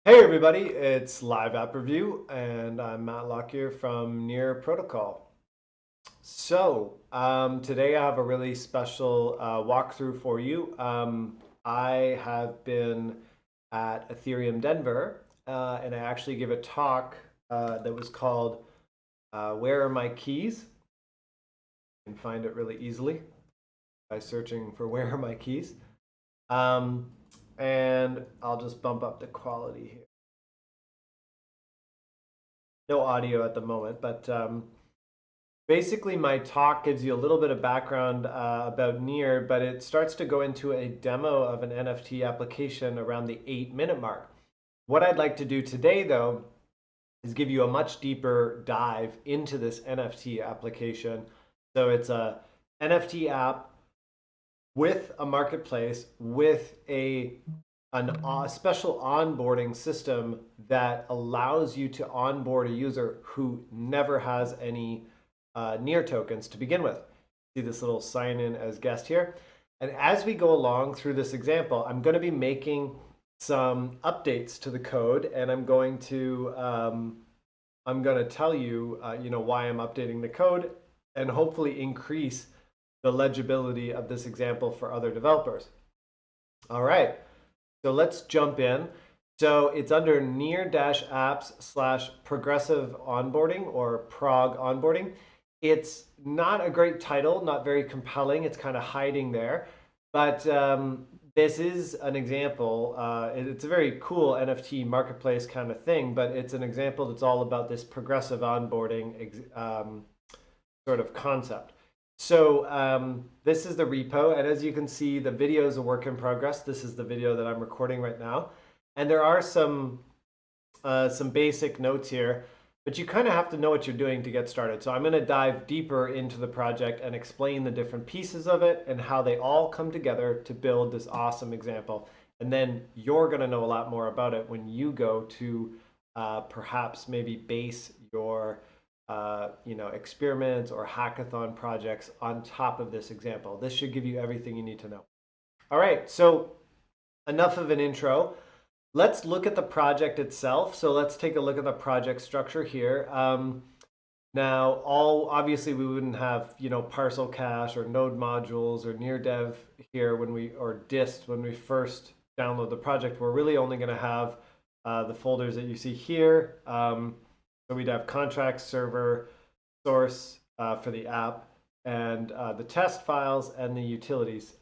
Hey everybody, it's Live App Review, and I'm Matt Lockyer from NEAR Protocol. Today I have a really special walkthrough for you. I have been at Ethereum Denver, and I actually gave a talk that was called Where Are My Keys? You can find it really easily by searching for Where Are My Keys? Um, and I'll just bump up the quality here. No audio at the moment, but basically my talk gives you a little bit of background about NEAR, but it starts to go into a demo of an NFT application around the 8-minute mark. What I'd like to do today, though, is give you a much deeper dive into this NFT application. So it's a NFT app with a marketplace with a special onboarding system that allows you to onboard a user who never has any NEAR tokens to begin with. See this little sign in as guest here. And as we go along through this example, I'm going to be making some updates to the code, and I'm going to tell you, why I'm updating the code, and hopefully increase the legibility of this example for other developers. All right, so let's jump in. So it's under near-apps/progressive onboarding, or prog onboarding. It's not a great title, not very compelling. It's kind of hiding there. But this is an example. It's a very cool NFT marketplace kind of thing, but it's an example that's all about this progressive onboarding sort of concept. So this is the repo, and as you can see, the video is a work in progress. This is the video that I'm recording right now, and there are some basic notes here, but you kind of have to know what you're doing to get started. So I'm going to dive deeper into the project and explain the different pieces of it and how they all come together to build this awesome example. And then you're going to know a lot more about it when you go to perhaps maybe base your experiments or hackathon projects on top of this example. This should give you everything you need to know. All right, so enough of an intro. Let's look at the project itself. So let's take a look at the project structure here. Now, obviously we wouldn't have parcel cache or node modules or near dev here or dist when we first download the project. We're really only going to have the folders that you see here. So we'd have contract, server, source for the app, and the test files and the utilities.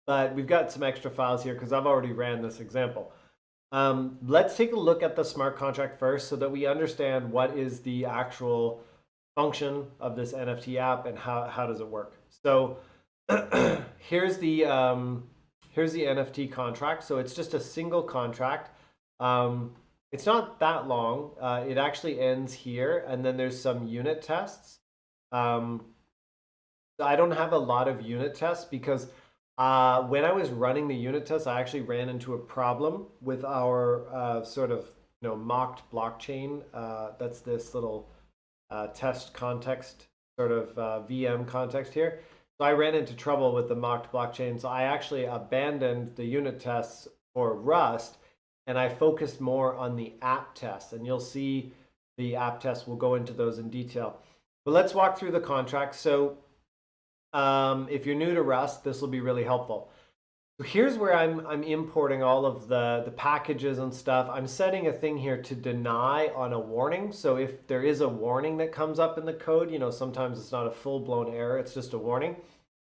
But we've got some extra files here because I've already ran this example. Let's take a look at the smart contract first so that we understand what is the actual function of this NFT app and how does it work. So here's the NFT contract. So it's just a single contract. It's not that long. It actually ends here, and then there's some unit tests. I don't have a lot of unit tests because when I was running the unit tests, I actually ran into a problem with our sort of mocked blockchain. That's this little test context sort of VM context here. So I ran into trouble with the mocked blockchain. So I actually abandoned the unit tests for Rust, and I focused more on the app tests. And you'll see the app tests. We'll go into those in detail. But let's walk through the contract. So if you're new to Rust, this will be really helpful. So here's where I'm importing all of the packages and stuff. I'm setting a thing here to deny on a warning. So if there is a warning that comes up in the code, sometimes it's not a full-blown error, it's just a warning.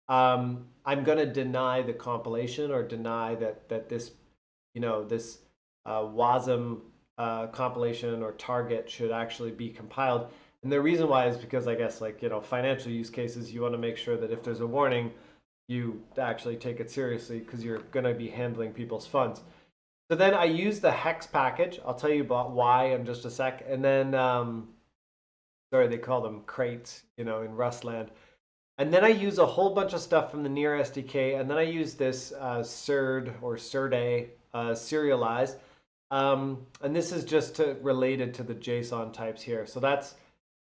I'm going to deny the compilation or deny that this, this WASM compilation or target should actually be compiled. And the reason why is because I guess financial use cases, you want to make sure that if there's a warning, you actually take it seriously because you're going to be handling people's funds. So then I use the hex package. I'll tell you about why in just a sec. And then, sorry, they call them crates, in Rustland. And then I use a whole bunch of stuff from the NEAR SDK. And then I use this CERD or CERDA serialize. And this is just related to the JSON types here. So that's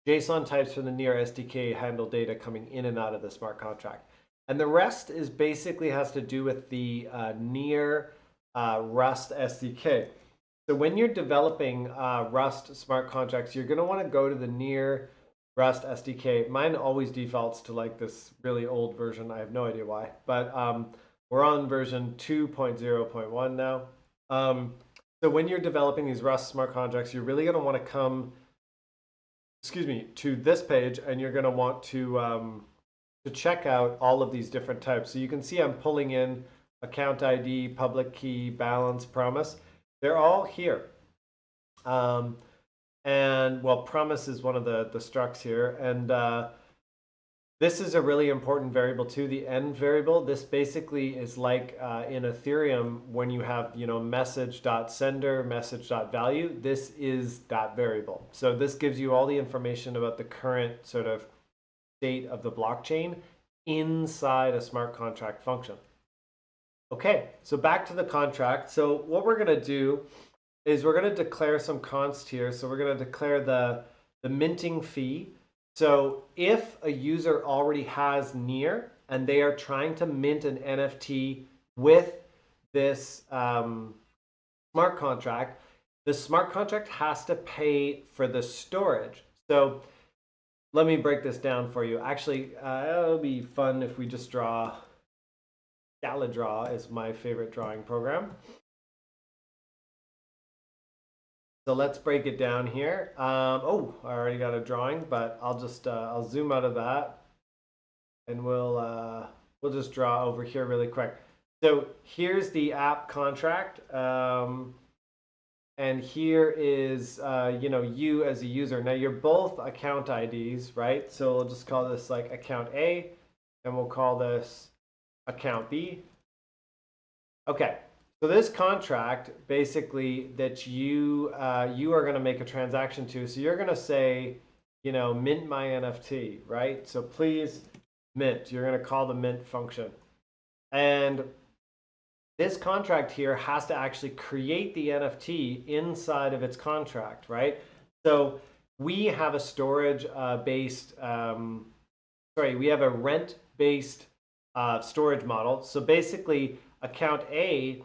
JSON types from the NEAR SDK handle data coming in and out of the smart contract. And the rest is basically has to do with the NEAR Rust SDK. So when you're developing Rust smart contracts, you're going to want to go to the NEAR Rust SDK. Mine always defaults to like this really old version. I have no idea why, but we're on version 2.0.1 now. So when you're developing these Rust smart contracts, you're really going to want to come, to this page, and you're going to want to check out all of these different types. So you can see I'm pulling in account ID, public key, balance, promise. They're all here. And well, promise is one of the structs here. And this is a really important variable too, the end variable. This basically is like in Ethereum, when you have, message.sender, message.value, this is that variable. So this gives you all the information about the current sort of state of the blockchain inside a smart contract function. Okay, so back to the contract. So what we're going to do is we're going to declare some const here. So we're going to declare the minting fee. So if a user already has NEAR and they are trying to mint an NFT with this smart contract, the smart contract has to pay for the storage. So let me break this down for you. Actually, it'll be fun if we just draw. ScalaDraw is my favorite drawing program. So let's break it down here. Oh, I already got a drawing, but I'll just I'll zoom out of that, and we'll just draw over here really quick. So here's the app contract, and here is you as a user. Now you're both account IDs, right? So we'll just call this like account A, and we'll call this account B. Okay, so this contract basically that you are going to make a transaction to. So you're going to say, mint my NFT, right? So please mint. You're going to call the mint function. And this contract here has to actually create the NFT inside of its contract, right? So we have a storage based, we have a rent based storage model. So basically account A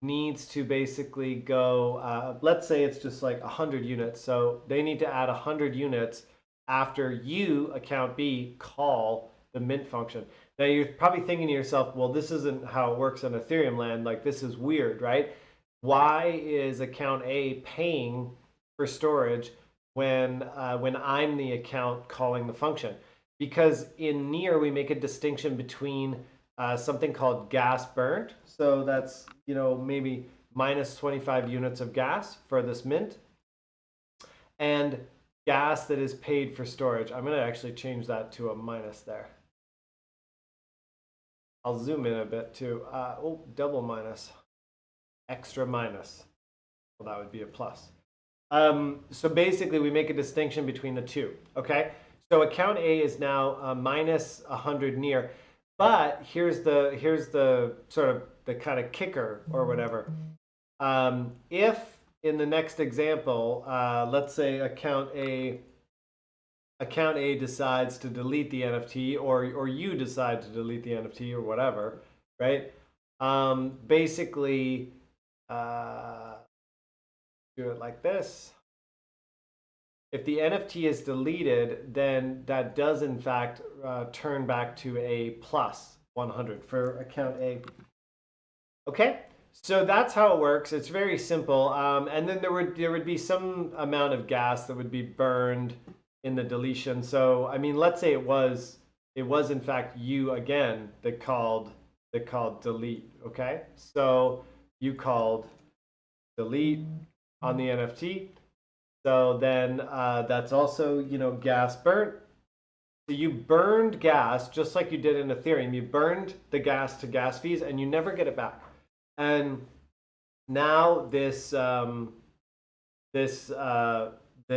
needs to basically go, let's say it's just like 100 units. So they need to add 100 units after you, account B, call the mint function. Now you're probably thinking to yourself, well, this isn't how it works on Ethereum land. Like, this is weird, right? Why is account A paying for storage when I'm the account calling the function? Because in NEAR, we make a distinction between something called gas burnt. So that's, maybe minus 25 units of gas for this mint, and gas that is paid for storage. I'm going to actually change that to a minus there. I'll zoom in a bit too. Oh, double minus, extra minus. Well, that would be a plus. So basically, we make a distinction between the two. Okay. So account A is now minus 100 NEAR, but here's the sort of the kind of kicker or whatever. If in the next example, let's say account A decides to delete the NFT, or you decide to delete the NFT or whatever, right? Basically, do it like this. If the NFT is deleted, then that does in fact turn back to a plus 100 for account A. Okay, so that's how it works. It's very simple. And then there would be some amount of gas that would be burned in the deletion. So I mean, let's say it was in fact you again that called delete. Okay, so you called delete on the NFT. So then that's also, gas burnt. So you burned gas just like you did in Ethereum. You burned the gas to gas fees and you never get it back. And now this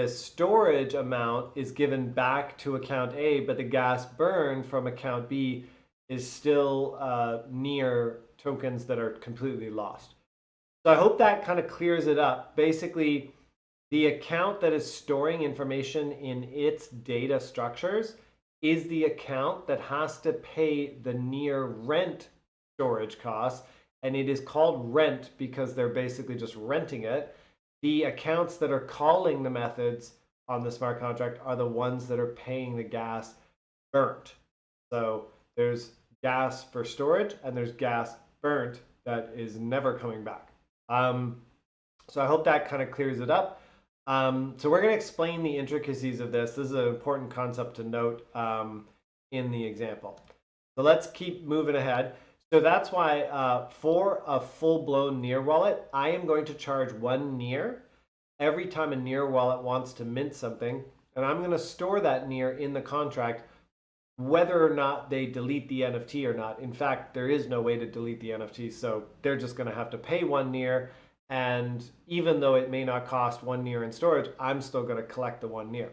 storage amount is given back to account A, but the gas burned from account B is still NEAR tokens that are completely lost. So I hope that kind of clears it up. Basically, the account that is storing information in its data structures is the account that has to pay the NEAR rent storage costs. And it is called rent because they're basically just renting it. the accounts that are calling the methods on the smart contract are the ones that are paying the gas burnt. So there's gas for storage and there's gas burnt that is never coming back. So I hope that kind of clears it up. So we're going to explain the intricacies of this. This is an important concept to note in the example. So let's keep moving ahead. So that's why for a full-blown NEAR wallet, I am going to charge 1 NEAR every time a NEAR wallet wants to mint something. And I'm going to store that NEAR in the contract whether or not they delete the NFT or not. In fact, there is no way to delete the NFT, so they're just going to have to pay 1 NEAR. And even though it may not cost 1 NEAR in storage, I'm still going to collect the 1 NEAR.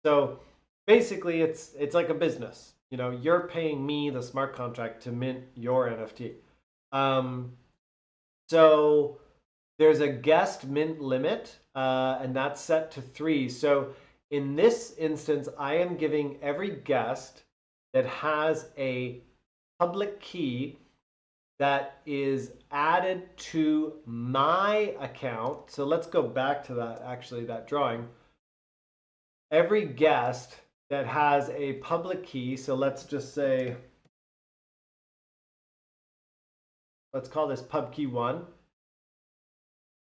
So basically, it's like a business. You know, you're paying me, the smart contract, to mint your NFT. So there's a guest mint limit, and that's set to 3. So in this instance, I am giving every guest that has a public key that is added to my account. So let's go back to that, actually, that drawing. Every guest that has a public key, so let's just say, let's call this pub key 1.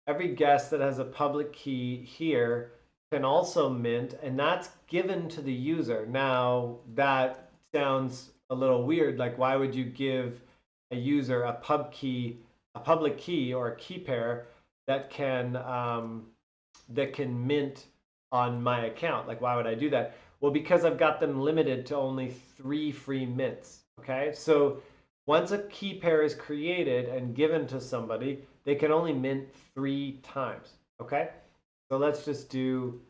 Every guest that has a public key here can also mint, and that's given to the user. Now, that sounds a little weird. Like, why would you give a user a public key or a key pair that can mint on my account? Like, why would I do that? Well, because I've got them limited to only 3 free mints. Okay, so once a key pair is created and given to somebody, they can only mint 3 times. Okay, so let's just do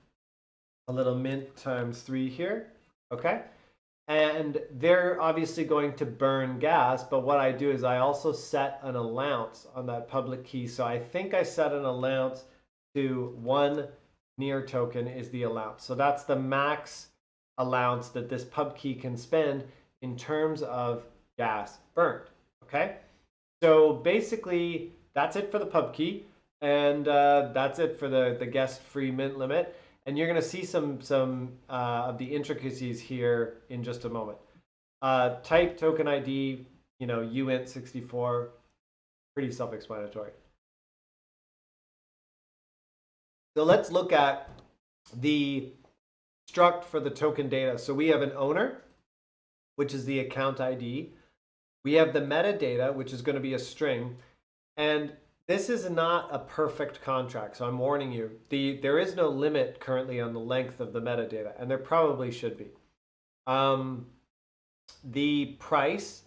a little mint times 3 here. Okay. And they're obviously going to burn gas, but what I do is I also set an allowance on that public key. So I think I set an allowance to 1 NEAR token is the allowance. So that's the max allowance that this pub key can spend in terms of gas burned. Okay, so basically that's it for the pub key, and that's it for the guest free mint limit. And you're going to see some of the intricacies here in just a moment. Type token ID, you know, uint64, pretty self-explanatory. So let's look at the struct for the token data. So we have an owner, which is the account ID. We have the metadata, which is going to be a string. And this is not a perfect contract, so I'm warning you. There is no limit currently on the length of the metadata, and there probably should be. The price,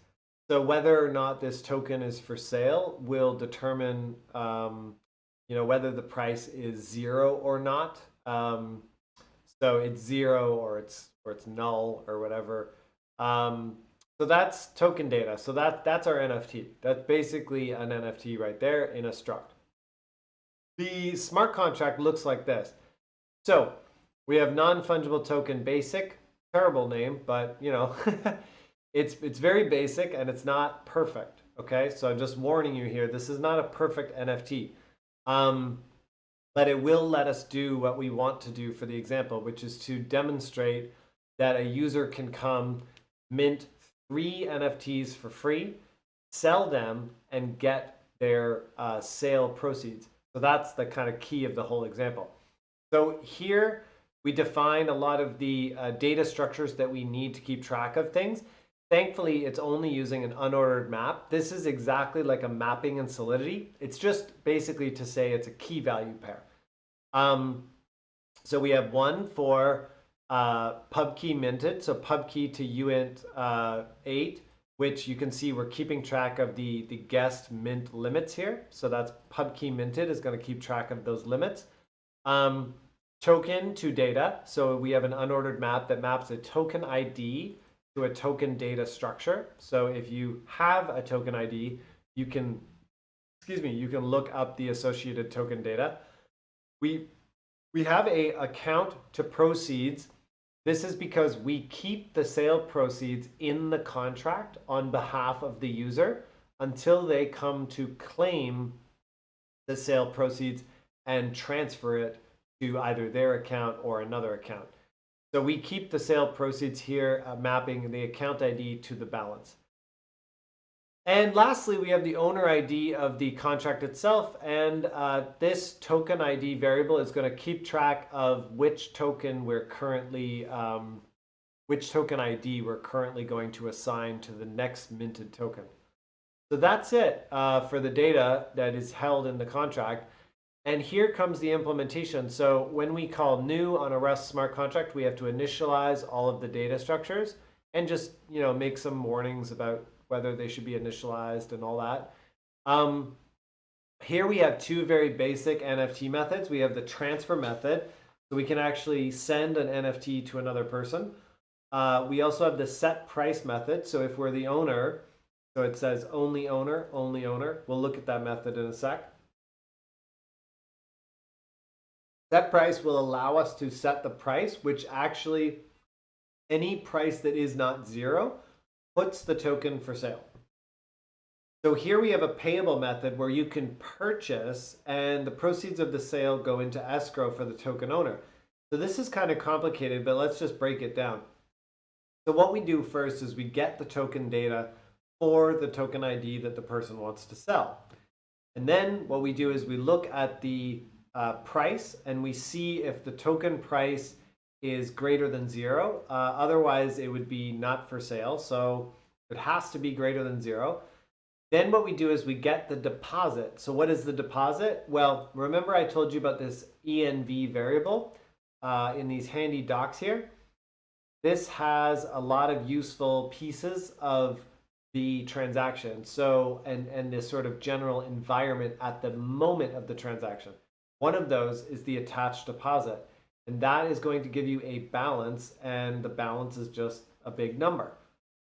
so whether or not this token is for sale, will determine you know, whether the price is 0 or not. So it's 0 or it's null or whatever. So that's token data. So that's our NFT. That's basically an NFT right there in a struct. The smart contract looks like this. So we have non-fungible token basic. Terrible name, but you know, it's very basic and it's not perfect. Okay, so I'm just warning you here. This is not a perfect NFT, but it will let us do what we want to do for the example, which is to demonstrate that a user can come mint 3 NFTs for free, sell them, and get their sale proceeds. So that's the kind of key of the whole example. So here we define a lot of the data structures that we need to keep track of things. Thankfully, it's only using an unordered map. This is exactly like a mapping in Solidity. It's just basically to say it's a key value pair. So we have 1 for pub key minted, so pub key to uint 8, which you can see we're keeping track of the guest mint limits here. So that's pub key minted is going to keep track of those limits. Token to data, so we have an unordered map that maps a token ID to a token data structure. So if you have a token ID, you can, you can look up the associated token data. We have a account to proceeds. This is because we keep the sale proceeds in the contract on behalf of the user until they come to claim the sale proceeds and transfer it to either their account or another account. So we keep the sale proceeds here, mapping the account ID to the balance. And lastly, we have the owner ID of the contract itself. And this token ID variable is going to keep track of which token we're currently, which token ID we're currently going to assign to the next minted token. So that's it for the data that is held in the contract. And here comes the implementation. So when we call new on a Rust smart contract, we have to initialize all of the data structures and just make some warnings about whether they should be initialized and all that. Here we have two very basic NFT methods. We have the transfer method, so we can actually send an NFT to another person. We also have the set price method. So if we're the owner, so it says only owner, only owner. We'll look at that method in a sec. Set price will allow us to set the price, which actually any price that is not zero puts the token for sale. So here we have a payable method where you can purchase and the proceeds of the sale go into escrow for the token owner. So this is kind of complicated, but let's just break it down. So what we do first is we get the token data for the token ID that the person wants to sell. And then what we do is we look at the price and we see if the token price is greater than zero. Otherwise, it would be not for sale. So it has to be greater than zero. Then what we do is we get the deposit. So what is the deposit? Well, remember I told you about this ENV variable in these handy docs here. This has a lot of useful pieces of the transaction. So, and this sort of general environment at the moment of the transaction. One of those is the attached deposit. And that is going to give you a balance, and the balance is just a big number.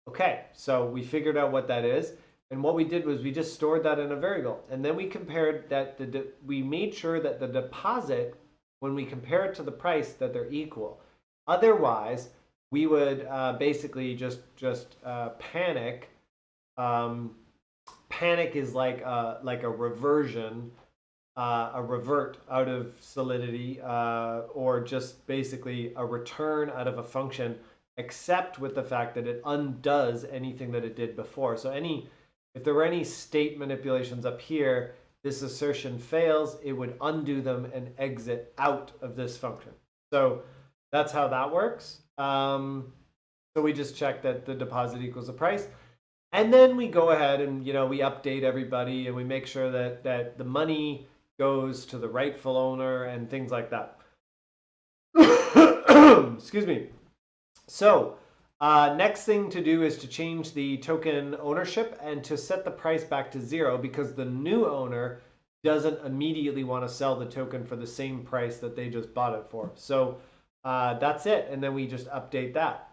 Okay, so we figured out what that is. And what we did was we just stored that in a variable. And then we compared that, we made sure that the deposit, when we compare it to the price, that they're equal. Otherwise, we would basically just panic. Panic is like a reversion, a revert out of Solidity, or just basically a return out of a function, except with the fact that it undoes anything that it did before. So if there were any state manipulations up here, this assertion fails, it would undo them and exit out of this function. So that's how that works. So we just check that the deposit equals the price. And then we go ahead and we update everybody and we make sure that the money goes to the rightful owner and things like that. Excuse me. So next thing to do is to change the token ownership and to set the price back to zero, because the new owner doesn't immediately want to sell the token for the same price that they just bought it for. So that's it. And then we just update that.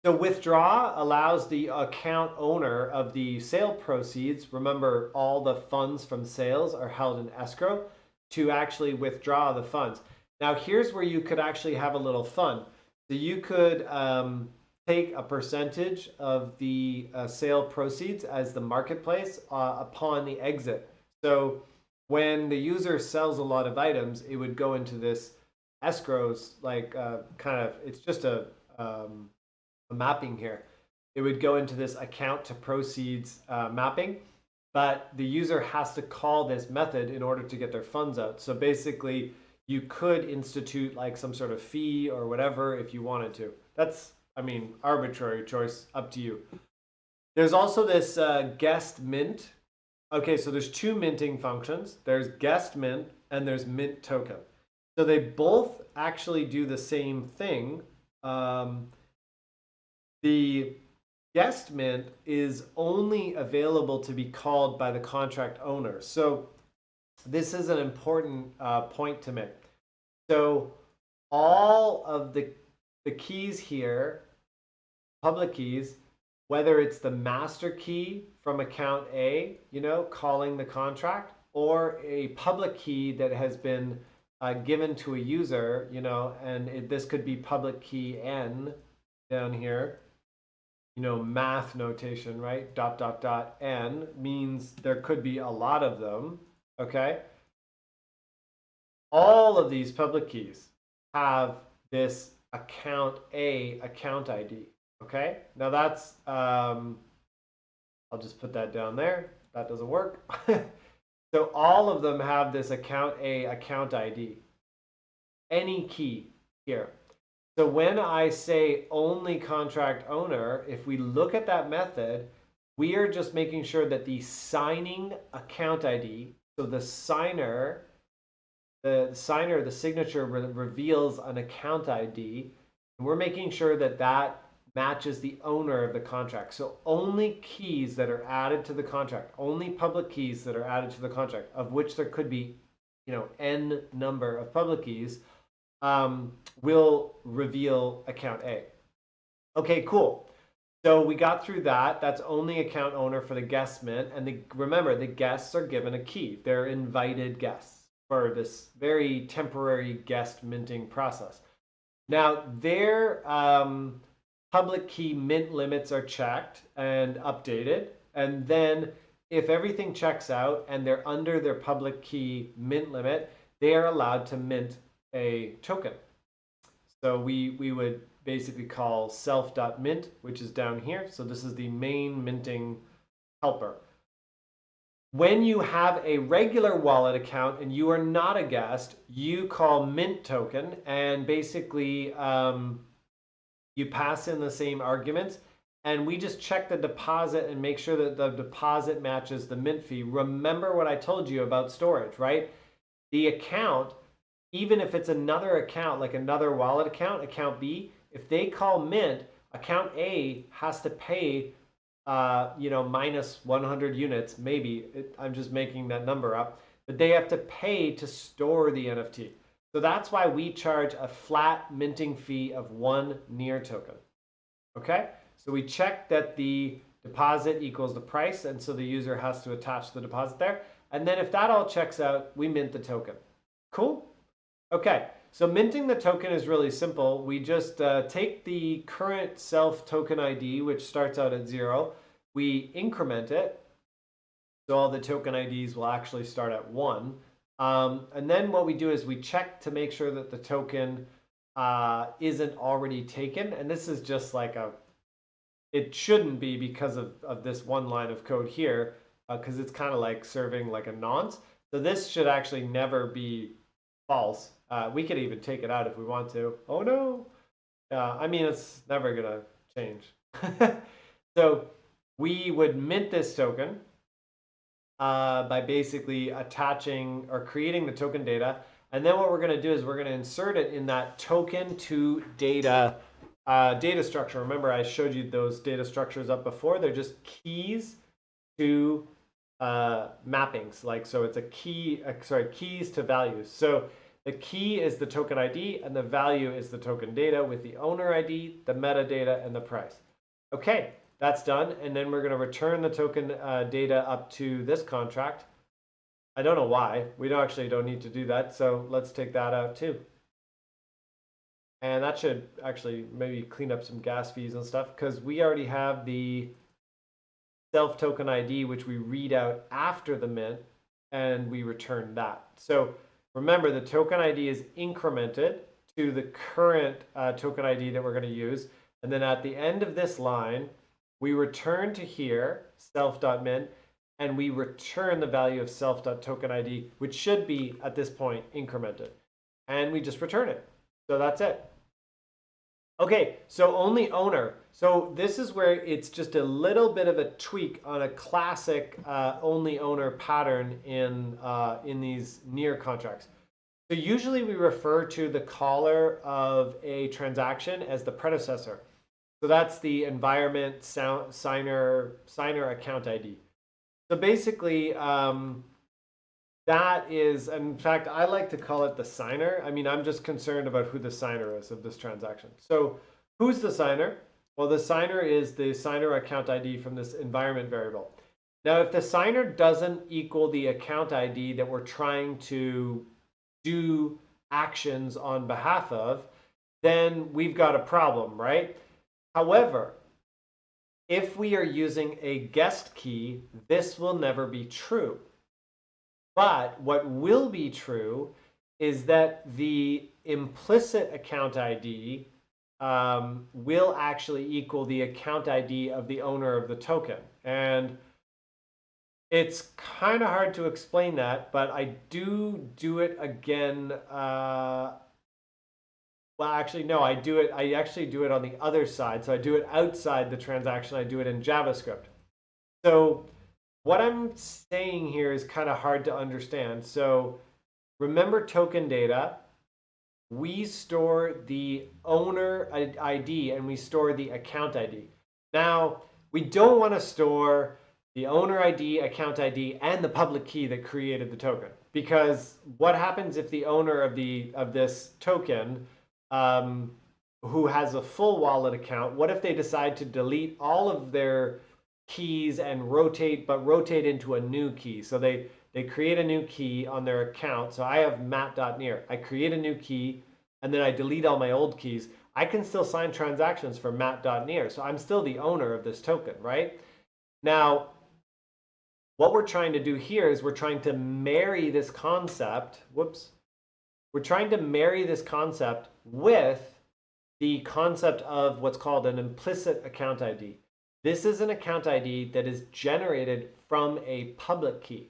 So withdraw allows the account owner of the sale proceeds, remember all the funds from sales are held in escrow, to actually withdraw the funds. Now here's where you could actually have a little fun. So you could take a percentage of the sale proceeds as the marketplace upon the exit. So when the user sells a lot of items, it would go into this escrows, like it's just a mapping here. It would go into this account to proceeds mapping, but the user has to call this method in order to get their funds out. So basically, you could institute like some sort of fee or whatever if you wanted to. That's, arbitrary choice, up to you. There's also this guest mint. Okay, so there's two minting functions. There's guest mint and there's mint token. So they both actually do the same thing. The guest mint is only available to be called by the contract owner. So this is an important point to make. So all of the keys here, public keys, whether it's the master key from account A, calling the contract, or a public key that has been given to a user, and this could be public key N down here, math notation, right? ... N means there could be a lot of them, okay? all of these public keys have this account ID. Okay, now that's, I'll just put that down there. That doesn't work. So all of them have this account ID, any key here. So when I say only contract owner, if we look at that method, we are just making sure that the signing account ID, so the signature reveals an account ID, and we're making sure that that matches the owner of the contract. So only keys that are added to the contract, only public keys that are added to the contract, of which there could be, n number of public keys, will reveal account A. Okay, cool. So we got through that. That's only account owner for the guest mint. And remember, the guests are given a key. They're invited guests for this very temporary guest minting process. Now, their public key mint limits are checked and updated. And then if everything checks out and they're under their public key mint limit, they are allowed to mint a token. So we would basically call self.mint, which is down here. So this is the main minting helper. When you have a regular wallet account and you are not a guest, you call mint token, and basically you pass in the same arguments, and we just check the deposit and make sure that the deposit matches the mint fee. Remember what I told you about storage, right? The account, even if it's another account, like another wallet account, account B, if they call mint, account A has to pay minus 100 units, maybe. I'm just making that number up. But they have to pay to store the NFT. So that's why we charge a flat minting fee of 1 NEAR token. Okay? So we check that the deposit equals the price, and so the user has to attach the deposit there. And then if that all checks out, we mint the token. Cool? Okay. So minting the token is really simple. We just take the current self token ID, which starts out at 0. We increment it. So all the token IDs will actually start at 1. And then what we do is we check to make sure that the token isn't already taken. And this is just like it shouldn't be because of this one line of code here, because it's kind of like serving like a nonce. So this should actually never be false. We could even take it out if we want to. Oh no. I mean, it's never gonna change. So we would mint this token by basically attaching or creating the token data. And then what we're gonna do is we're gonna insert it in that token to data data structure. Remember, I showed you those data structures up before. They're just keys to mappings. Like, so it's a key, keys to values. So the key is the token ID, and the value is the token data with the owner ID, the metadata, and the price. Okay, that's done. And then we're going to return the token data up to this contract. I don't know why. We don't need to do that. So let's take that out too. And that should actually maybe clean up some gas fees and stuff, because we already have the self token ID, which we read out after the mint, and we return that. So remember, the token ID is incremented to the current token ID that we're going to use. And then at the end of this line, we return to here, self.mint, and we return the value of self.token ID, which should be, at this point, incremented. And we just return it. So that's it. Okay, so only owner. So this is where it's just a little bit of a tweak on a classic only owner pattern in these NEAR contracts. So usually we refer to the caller of a transaction as the predecessor. So that's the environment signer account ID. So basically, that is, in fact, I like to call it the signer. I mean, I'm just concerned about who the signer is of this transaction. So who's the signer? Well, the signer is the signer account ID from this environment variable. Now, if the signer doesn't equal the account ID that we're trying to do actions on behalf of, then we've got a problem, right? However, if we are using a guest key, this will never be true. But what will be true is that the implicit account ID will actually equal the account ID of the owner of the token. And it's kind of hard to explain that, but I do it again. Well, actually, no, I actually do it on the other side. So I do it outside the transaction. I do it in JavaScript. So what I'm saying here is kind of hard to understand. So remember token data. We store the owner ID and we store the account ID. Now, we don't want to store the owner ID, account ID, and the public key that created the token. Because what happens if the owner of this token, who has a full wallet account, what if they decide to delete all of their keys and rotate into a new key? So they create a new key on their account. So I have mat.near. I create a new key and then I delete all my old keys. I can still sign transactions for mat.near. So I'm still the owner of this token, right? Now, what we're trying to do here is we're trying to marry this concept. Whoops. We're trying to marry this concept with the concept of what's called an implicit account ID. This is an account ID that is generated from a public key.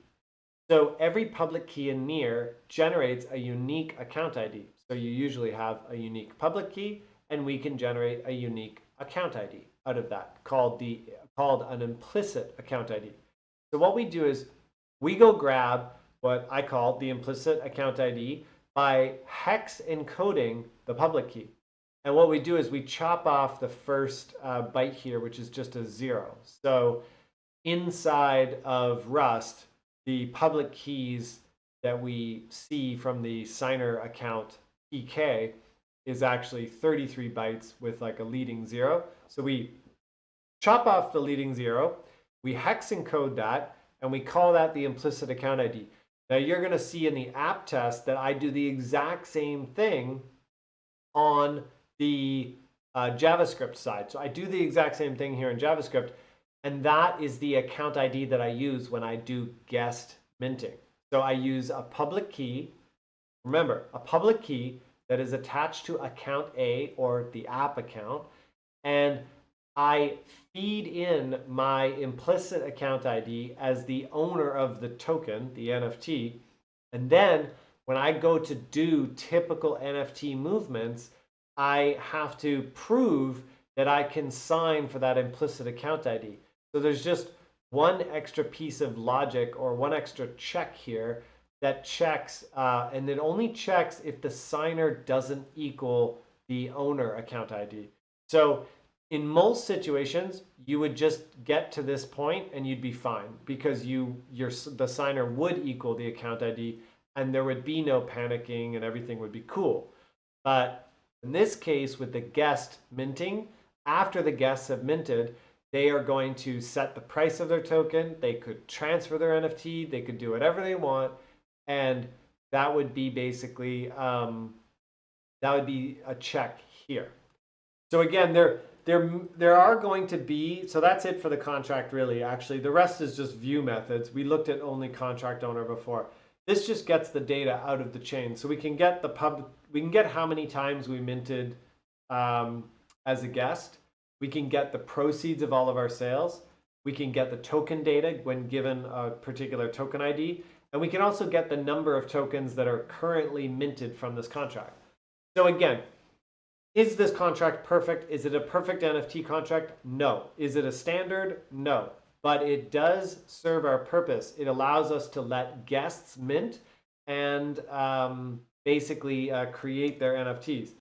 So every public key in NEAR generates a unique account ID. So you usually have a unique public key, and we can generate a unique account ID out of that, called an implicit account ID. So what we do is we go grab what I call the implicit account ID by hex encoding the public key. And what we do is we chop off the first byte here, which is just a 0. So inside of Rust, the public keys that we see from the signer account EK is actually 33 bytes with like a leading 0. So we chop off the leading 0, we hex encode that, and we call that the implicit account ID. Now you're going to see in the app test that I do the exact same thing on the JavaScript side. So I do the exact same thing here in JavaScript, and that is the account ID that I use when I do guest minting. So I use a public key. Remember, a public key that is attached to account A or the app account, and I feed in my implicit account ID as the owner of the token, the NFT, and then when I go to do typical NFT movements, I have to prove that I can sign for that implicit account ID. So there's just one extra piece of logic or one extra check here that checks, and it only checks if the signer doesn't equal the owner account ID. So in most situations, you would just get to this point and you'd be fine because the signer would equal the account ID and there would be no panicking and everything would be cool. But in this case, with the guest minting, after the guests have minted, they are going to set the price of their token. They could transfer their NFT. They could do whatever they want. And that would be basically, that would be a check here. So again, there are going to be, so that's it for the contract really, actually. The rest is just view methods. We looked at only contract owner before. This just gets the data out of the chain. So we can get we can get how many times we minted as a guest. We can get the proceeds of all of our sales. We can get the token data when given a particular token ID. And we can also get the number of tokens that are currently minted from this contract. So again, is this contract perfect? Is it a perfect NFT contract? No. Is it a standard? No. But it does serve our purpose. It allows us to let guests mint and basically create their NFTs.